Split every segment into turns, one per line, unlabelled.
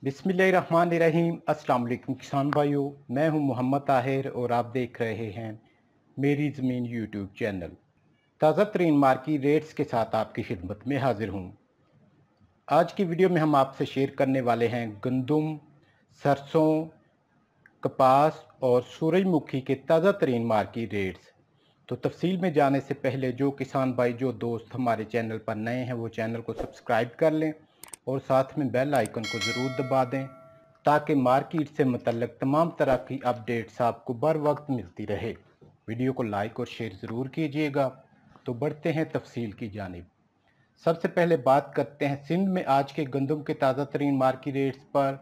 बिस्मिल्लाहिर्रहमानिर्रहीम। अस्सलाम वालेकुम किसान भाइयों, मैं हूं मोहम्मद ताहिर और आप देख रहे हैं मेरी ज़मीन यूट्यूब चैनल। ताज़ा तरीन मार्केट रेट्स के साथ आपकी खिदमत में हाजिर हूं। आज की वीडियो में हम आपसे शेयर करने वाले हैं गंदम, सरसों, कपास और सूरजमुखी के ताज़ा तरीन मार्केट रेट्स। तो तफसील में जाने से पहले जो किसान भाई जो दोस्त हमारे चैनल पर नए हैं वो चैनल को सब्सक्राइब कर लें और साथ में बेल आइकन को ज़रूर दबा दें ताकि मार्केट से मुतल्लिक तमाम तरह की अपडेट्स आपको बर वक्त मिलती रहे। वीडियो को लाइक और शेयर ज़रूर कीजिएगा। तो बढ़ते हैं तफसील की जानिब। सबसे पहले बात करते हैं सिंध में आज के गंदम के ताज़ा तरीन मार्केट रेट्स पर।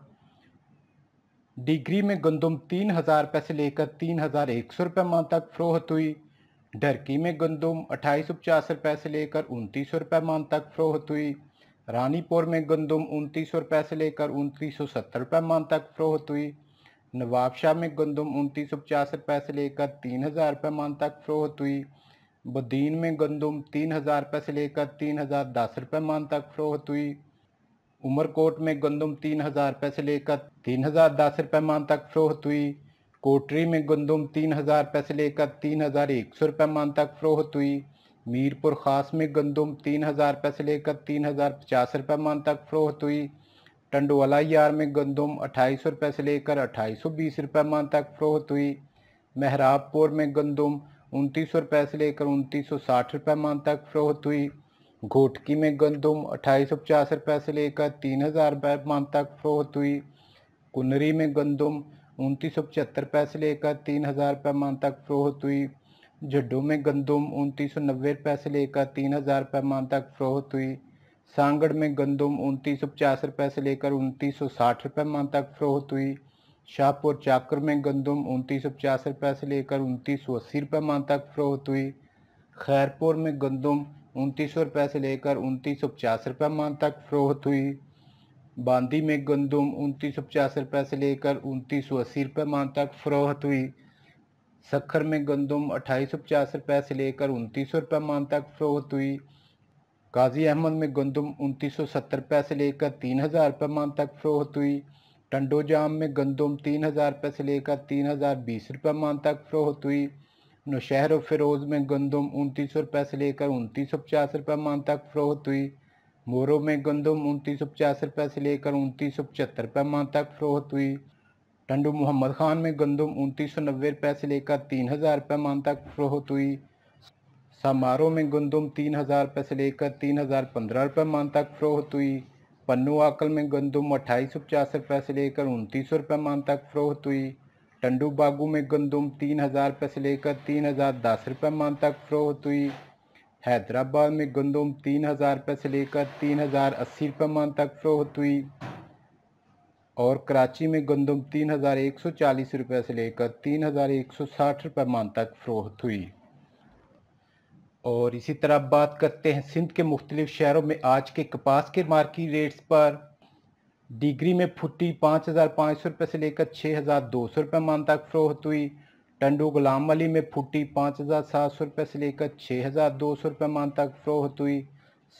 डिग्री में गंदम 3,000 रुपये से लेकर 3,100 रुपये मन तक फरोख्त हुई। ढरकी में गंदम 2850 रुपये से लेकर 2900 रुपये मन तक फरोख्त हुई। रानीपुर में गंदम 2900 रुपये से लेकर 2970 रुपये मन तक फरोख्त हुई। नवाबशाह में गंदम 2950 रुपये से लेकर 3,000 रुपये मन तक फरोख्त हुई। बदीन में गंदम 3,000 रुपये से लेकर 3,010 रुपये मन तक फरोख्त हुई। उमरकोट में गंदम 3,000 रुपये से लेकर 3,010 रुपये मन तक फरोख्त हुई। कोटरी में गंदम 3,000 रुपये से लेकर 3,100 रुपये मन तक फरोख्त हुई। मीरपुर खास में गंदम 3,000 रुपये से लेकर 3,050 रुपये मन तक फरोख्त हुई। टंडोला यार में गंदम 2,800 रुपये से लेकर 2,820 रुपये मन तक फरोख्त हुई। महराबपुर में गंदम 2,900 रुपये से लेकर 2,960 रुपये मन तक फरोख्त हुई। घोटकी में गंदम 2,850 रुपये से लेकर 3,000 रुपये मन तक फरोख्त हुई। कुनरी में गंदम 2,975 रुपये से लेकर 3,000 रुपये मन तक फरोख्त हुई। झड्डू में गंदम 2,990 रुपये से लेकर 3,000 रुपये मन तक फरोख्त हुई। सांगड़ में गंदम 2,950 रुपये से लेकर 2,960 रुपये मन तक फरोख्त हुई। शाहपुर चाकर में गंदम 2,950 रुपये से लेकर 2,980 रुपये मन तक फरोख्त हुई। खैरपुर में गंदम 2,900 रुपये से लेकर 2,950 रुपये मन तक फरोख्त हुई। बांदी में गंदम 2,950 रुपये से लेकर 2,980 रुपये मन तक फरोख्त हुई। सखर में गंदम 2,850 रुपये से लेकर 2,900 रुपये मन तक फरोख्त हुई। गाजी अहमद में गंदम 2,970 रुपये से लेकर 3,000 रुपये मन तक फरोख्त हुई। टंडोजाम में गंदम 3,000 रुपये से लेकर 3,020 रुपये मन तक फरोख्त हुई। नौशहर और फिरोज़ में गंदम 2,900 रुपये से लेकर 2,950 रुपये मन तक फरोख्त हुई। मोरो में गंदम 2,950 रुपये से लेकर 2,975 रुपये मन तक फरोख्त हुई। टंडू मोहम्मद खान में गंदम 2,990 रुपये से लेकर 3,000 रुपये मन तक फरोख्त हुई। समारो में गंदम 3,000 रुपये से लेकर 3,015 रुपये मन तक फरोख्त हुई। पन्नू आकल में गंदम 2,850 रुपये से लेकर 2,900 रुपये मन तक फरोख्त हुई। टंडू बागू में गंदम 3,000 रुपये से लेकर 3,010 रुपये मन तक फरोख्त हुई। हैदराबाद में गंदम 3,000 रुपये से लेकर 3,080 रुपये मन तक फरोख्त हुई और कराची में गंदम 3,140 रुपये से लेकर 3,160 रुपये मन तक फरोख्त हुई। और इसी तरह बात करते हैं सिंध के मुख्तलिफ शहरों में आज के कपास के मार्केट रेट्स पर। डिग्री में फुट्टी 5,500 रुपये से लेकर 6,200 रुपये मन तक फरोख्त हुई। टंडू गुलाम अली में फुट्टी 5,700 रुपये से लेकर 6,200 रुपये मन तक फरोख्त हुई।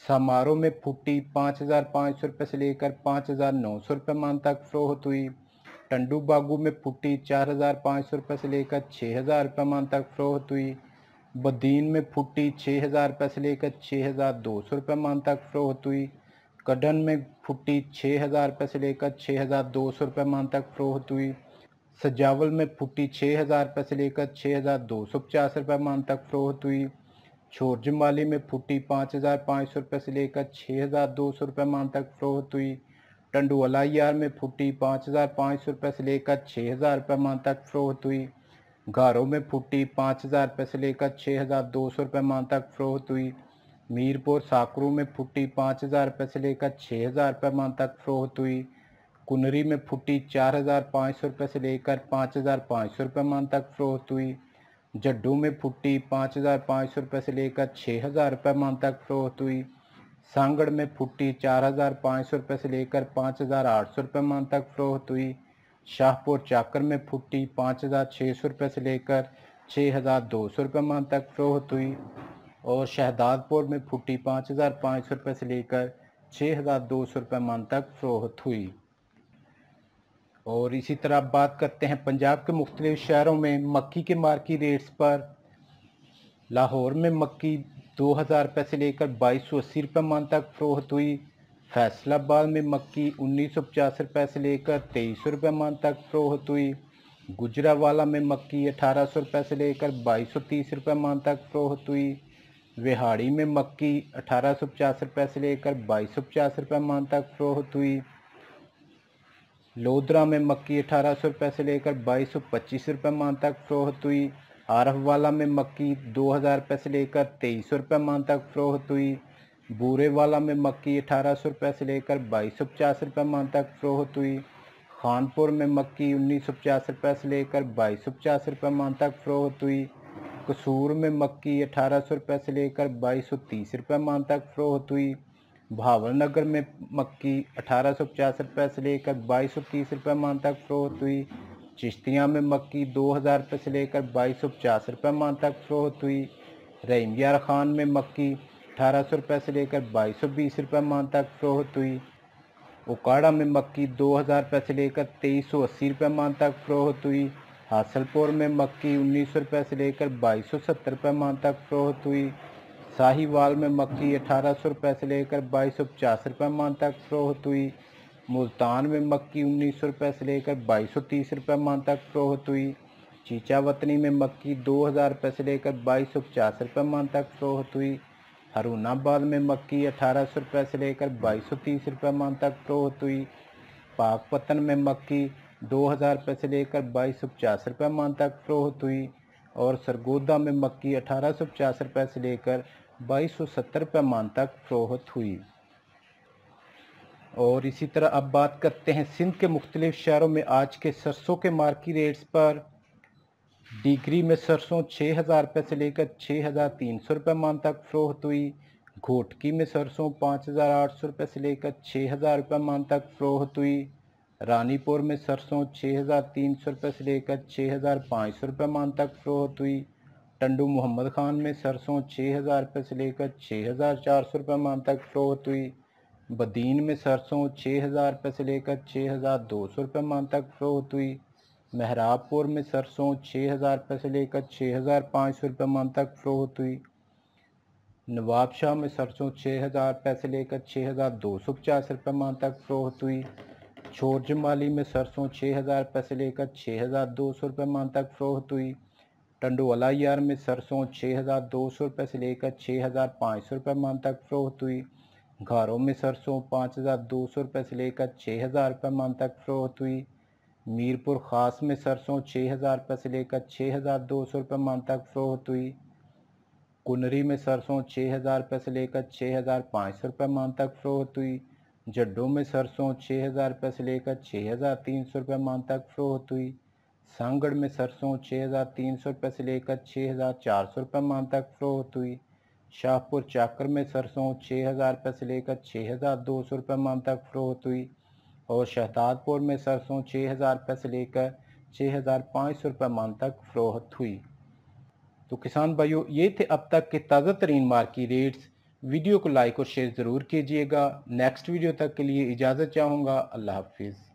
समारो में फुट्टी 5,500 रुपये से लेकर 5,900 रुपये मन तक फरोख्त हुई। टंडू बागू में फुट्टी 4,500 रुपये से लेकर 6,000 रुपये मन तक फरोख्त हुई। बदीन में फुट्टी 6,000 रुपये से लेकर 6,200 रुपये मन तक फरोख्त हुई। कड़न में फुट्टी 6,000 रुपये से लेकर 6,200 रुपये मन तक फरोख्त हुई। सजावल में फुट्टी 6,000 रुपये से लेकर 6,250 रुपये मन तक फरोख्त हुई। छोर जमाली में फुट्टी 5,500 रुपये से लेकर 6,200 रुपये मन तक फरोख्त हुई। टंडू अलायार में फुट्टी 5,500 रुपये से लेकर 6,000 रुपये मन तक फरोख्त हुई। घारों में फुट्टी 5,000 रुपये से लेकर 6,200 रुपये मन तक फरोख्त हुई। मीरपुर साकरू में फुट्टी 5,000 रुपये से लेकर 6,000 रुपये मन तक फरोख्त हुई। कुनरी में फुट्टी 4,500 रुपये से लेकर 5,500 रुपये मन तक फरोख्त हुई। जड्डू में फुट्टी 5,500 रुपये से लेकर 6,000 रुपये मन तक फरोख्त हुई। सांगड़ में फुट्टी 4,500 रुपये से लेकर 5,800 रुपये मन तक फरोख्त हुई। शाहपुर चाकर में फुट्टी 5,600 रुपये से लेकर 6,200 रुपये मन तक फरोख्त हुई और शहदादपुर में फुट्टी 5,500 रुपये से लेकर 6,200 रुपये मन तक फरोख्त हुई। اور اسی طرح اب بات کرتے ہیں پنجاب کے مختلف شہروں میں مکی کے مارکی ریٹس پر۔ لاہور میں مکی 2000 روپے سے لے کر 2280 روپے من تک فروخت ہوئی۔ فیصل آباد میں مکی 1950 روپے سے لے کر 2300 روپے من تک فروخت ہوئی۔ گجرانوالہ میں مکی 1800 روپے سے لے کر 2230 روپے من تک فروخت ہوئی۔ وہاڑی میں مکی 1850 روپے سے لے کر 2250 روپے من تک فروخت ہوئی۔ لودرا میں مکی 1800 روپے سے لے کر 2225 روپے من تک فروخت ہوئی۔ عارف والا میں مکی 2000 روپے سے لے کر 2300 روپے من تک فروخت ہوئی۔ بورے والا میں مکی 1800 روپے سے لے کر 2250 روپے من تک فروخت ہوئی۔ خانپور میں مکی 1950 روپے سے لے کر 2250 روپے من تک فروخت ہوئی۔ قصور میں مکی 1800 روپے سے لے کر 2230 روپے من تک فروخت ہوئی۔ بہاول نگر میں مکی 1850 روپے سے لے کر 2230 روپے من تک فروخت ہوئی۔ چشتیاں میں مکی 2000 روپے سے لے کر 2250 روپے من تک فروخت ہوئی۔ رحیم یار خان میں مکی 1800 روپے سے لے کر 2220 روپے من تک فروخت ہوئی۔ اوکاڑا میں مکی 2000 روپے سے لے کر 2380 روپے من تک فروخت ہوئی۔ حاصل پور میں مکی 1900 روپے سے لے کر 2270 روپے من تک فروخت ہوئی۔ ساہی وال میں مکی 1800 روپے سے لے کر 2250 روپے من تک فروخت ہوئی۔ ملتان میں مکی 1900 روپے سے لے کر 2230 روپے من تک فروخت ہوئی۔ چیچا وطنی میں مکی 2000 روپے سے لے کر 2250 روپے من تک فروخت ہوئی۔ ہارون آباد میں مکی 1800 روپے سے لے کر 2230 روپے من تک فروخت ہوئی۔ پاک پتن میں مکی 2000 روپے سے لے کر 2250 روپے من تک فروخت ہوئی اور سرگودا میں مکی 1850 روپے سے لے کر 2270 روپے من تک فروخت ہوئی۔ اور اسی طرح اب بات کرتے ہیں سندھ کے مختلف شہروں میں آج کے سرسوں کے مارکی ریٹس پر۔ ڈیگری میں سرسوں 6000 روپے سے لے کر 6300 روپے من تک فروخت ہوئی۔ گھوٹکی میں سرسوں 5800 روپے سے لے کر 6000 روپے من تک فروخت ہوئی۔ رانی پور میں سرسوں 6300 روپے سے لے کر 6500 روپے من تک فروخت ہوئی۔ ٹنڈو محمد خان میں سرسوں 6000 روپے سے لے کر 6400 روپے من تک فروخت ہوئی۔ بدین میں سرسوں 6000 روپے سے لے کر 6200 روپے من تک فروخت ہوئی۔ مہراب پور میں سرسوں 6000 روپے سے لے کر 6500 روپے من تک فروخت ہوئی۔ نواب شاہ میں سرسوں 6000 روپے سے لے کر 6250 روپے من تک فروخت ہوئی۔ چھور جمالی میں سرسوں 6000 روپے سے لے کر 6200 روپے من تک فروخت ہوئی۔ ٹنڈو الایار میں سرسوں 6200 روپے سے لے کر 6500 روپے من تک فروخت ہوئی۔ گھاروں میں سرسوں 5200 روپے سے لے کر 6000 روپے من تک فروخت ہوئی۔ میرپور خاص میں سرسوں 6000 روپے سے لے کر 6200 روپے من تک فروخت ہوئی۔ کنری میں سرسوں 6000 روپے سے لے کر 6500 روپے من تک فروخت ہوئی۔ جڈوں میں سرسوں 6000 روپے سے لے کر 6300 روپے من تک فروخت ہوئی۔ سانگڑ میں سرسوں 6300 روپے سے لے کر 6400 روپے من تک فروخت ہوئی۔ شاہپور چاکر میں سرسوں 6000 روپے سے لے کر 6200 روپے من تک فروخت ہوئی اور شہداد پور میں سرسوں 6000 روپے سے لے کر 6500 روپے من تک فروخت ہوئی۔ تو کسان بھائیو، یہ تھے اب تک کے تازہ ترین مارکی ریٹس۔ ویڈیو کو لائک اور شیئر ضرور کیجیے گا۔ نیکسٹ ویڈیو تک کے لیے اجازت چاہوں گا۔ اللہ حافظ۔